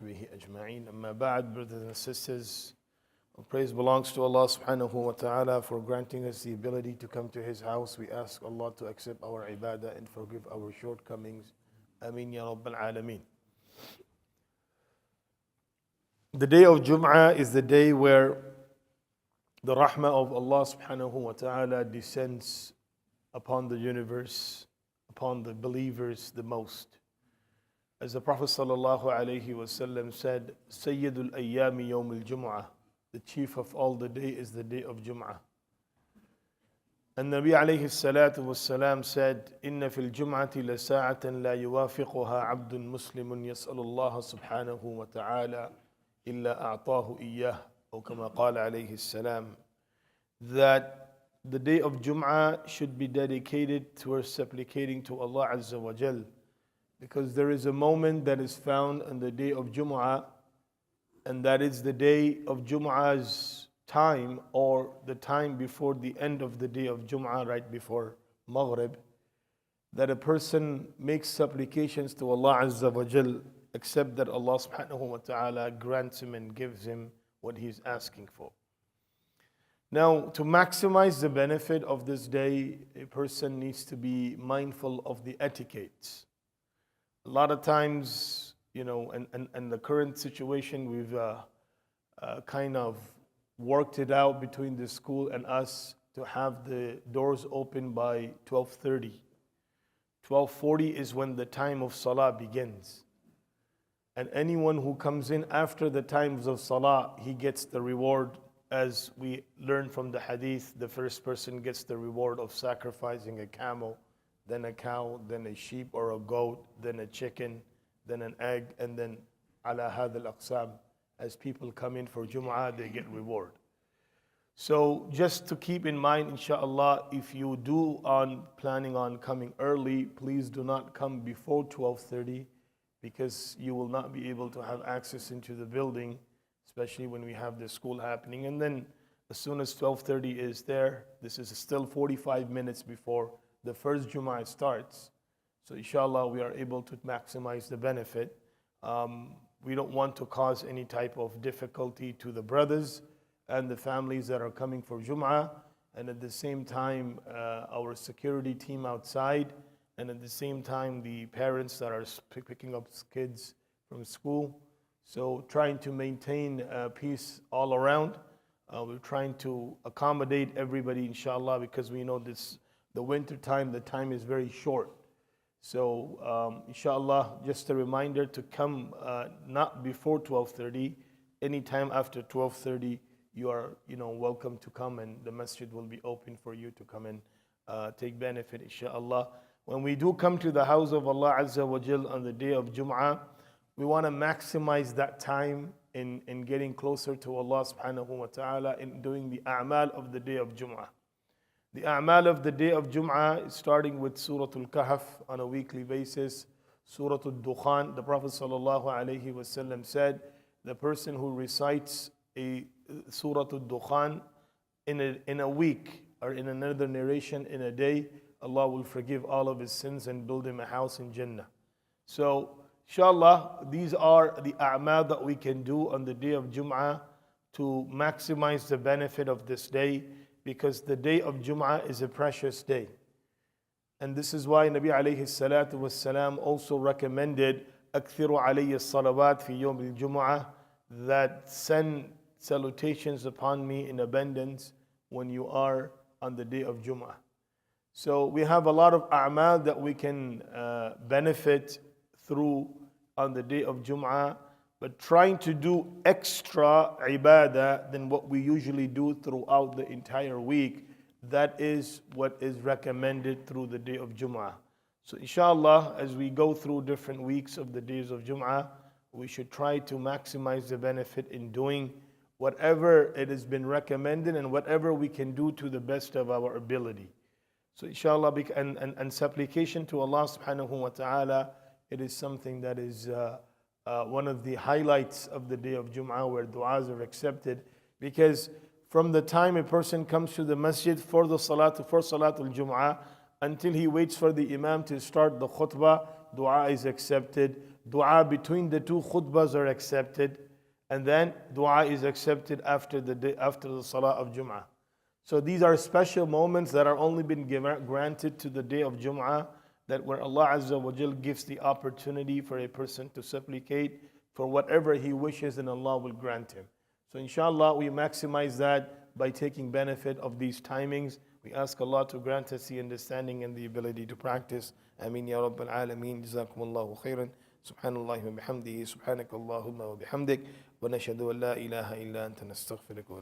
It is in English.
وصحبه أجمعين. أما بعد, brothers and sisters, all praise belongs to Allah subhanahu wa ta'ala for granting us the ability to come to His house. We ask Allah to accept our ibadah and forgive our shortcomings. Ameen ya Rabbal Alameen. The day of Jum'ah is the day where the rahmah of Allah subhanahu wa ta'ala descends upon the universe, upon the believers the most. As the Prophet sallallahu alaihi wasallam said, Sayyidul Ayyami Yawmul Jum'ah, the chief of all the day is the day of Jum'ah. And Nabi alayhi salatu wassalam said, Inna fil Jum'ati la sa'atan la yuwafiquha abdun muslimun yas'alullah subhanahu wa ta'ala illa a'tahu iyyah, or kama qala alayhi salam, that the day of Jum'ah should be dedicated towards supplicating to Allah Azza wa Jal, because there is a moment that is found on the day of Jum'ah, and that is the day of Jum'ah's time, or the time before the end of the day of Jum'ah, right before Maghrib, that a person makes supplications to Allah Azza wa Jal, except that Allah subhanahu wa ta'ala grants him and gives him what he's asking for. Now, to maximize the benefit of this day, a person needs to be mindful of the etiquettes. A lot of times, and the current situation, we've kind of worked it out between the school and us to have the doors open by 12:30. 12:40 is when the time of Salah begins. And anyone who comes in after the times of Salah, he gets the reward. As we learn from the hadith, the first person gets the reward of sacrificing a camel, then a cow, then a sheep or a goat, then a chicken, then an egg, and then ala hadha al-aqsam. As people come in for Jum'ah, they get reward. So just to keep in mind, inshallah, if you planning on coming early, please do not come before 12:30, because you will not be able to have access into the building, especially when we have the school happening. And then as soon as 12:30 is there, this is still 45 minutes before the first Jum'ah starts. So inshallah, we are able to maximize the benefit. We don't want to cause any type of difficulty to the brothers and the families that are coming for Jum'ah, and at the same time, our security team outside, and at the same time, the parents that are picking up kids from school. So trying to maintain peace all around. We're trying to accommodate everybody, inshallah, because we know the winter time, the time is very short. So inshallah, just a reminder to come not before 12:30. Anytime after 12:30, you are welcome to come, and the masjid will be open for you to come and take benefit, inshallah. When we do come to the house of Allah Azza wa Jal on the day of Jum'ah, we want to maximize that time in getting closer to Allah subhanahu wa ta'ala, in doing the a'mal of the day of Jum'ah. The a'mal of the day of Jum'ah is starting with Surah Al-Kahf on a weekly basis. Surah Al-Dukhan, the Prophet sallallahu alaihi wasallam said, the person who recites a Surah Al-Dukhan in a week, or in another narration, in a day, Allah will forgive all of his sins and build him a house in Jannah. So, inshallah, these are the a'mal that we can do on the day of Jum'ah to maximize the benefit of this day, because the day of Jum'ah is a precious day. And this is why Nabi alayhi salatu wassalam also recommended أكثروا علي الصلوات في يوم الجمعة, that send salutations upon me in abundance when you are on the day of Jum'ah. So we have a lot of a'mal that we can benefit through on the day of Jum'ah, but trying to do extra ibadah than what we usually do throughout the entire week, that is what is recommended through the day of Jum'ah. So inshallah, as we go through different weeks of the days of Jum'ah, we should try to maximize the benefit in doing whatever it has been recommended and whatever we can do to the best of our ability. So inshallah, and supplication to Allah subhanahu wa ta'ala, it is something that is one of the highlights of the day of Jum'ah, where du'as are accepted, because from the time a person comes to the masjid for Salatul Jum'ah, until he waits for the Imam to start the khutbah, dua is accepted. Dua between the two khutbahs are accepted, and then dua is accepted after the Salah of Jum'ah. So these are special moments that are only been granted to the day of Jum'ah, that where Allah Azza wa Jal gives the opportunity for a person to supplicate for whatever he wishes, and Allah will grant him. So inshallah, we maximize that by taking benefit of these timings. We ask Allah to grant us the understanding and the ability to practice. Ameen ya Rabbal Alameen. Jazakumullahu khairan. Subhanallah wa bihamdihi. Subhanakallahumma wa bihamdik. Wa nashhadu an la ilaha illa anta nastaghfiruka.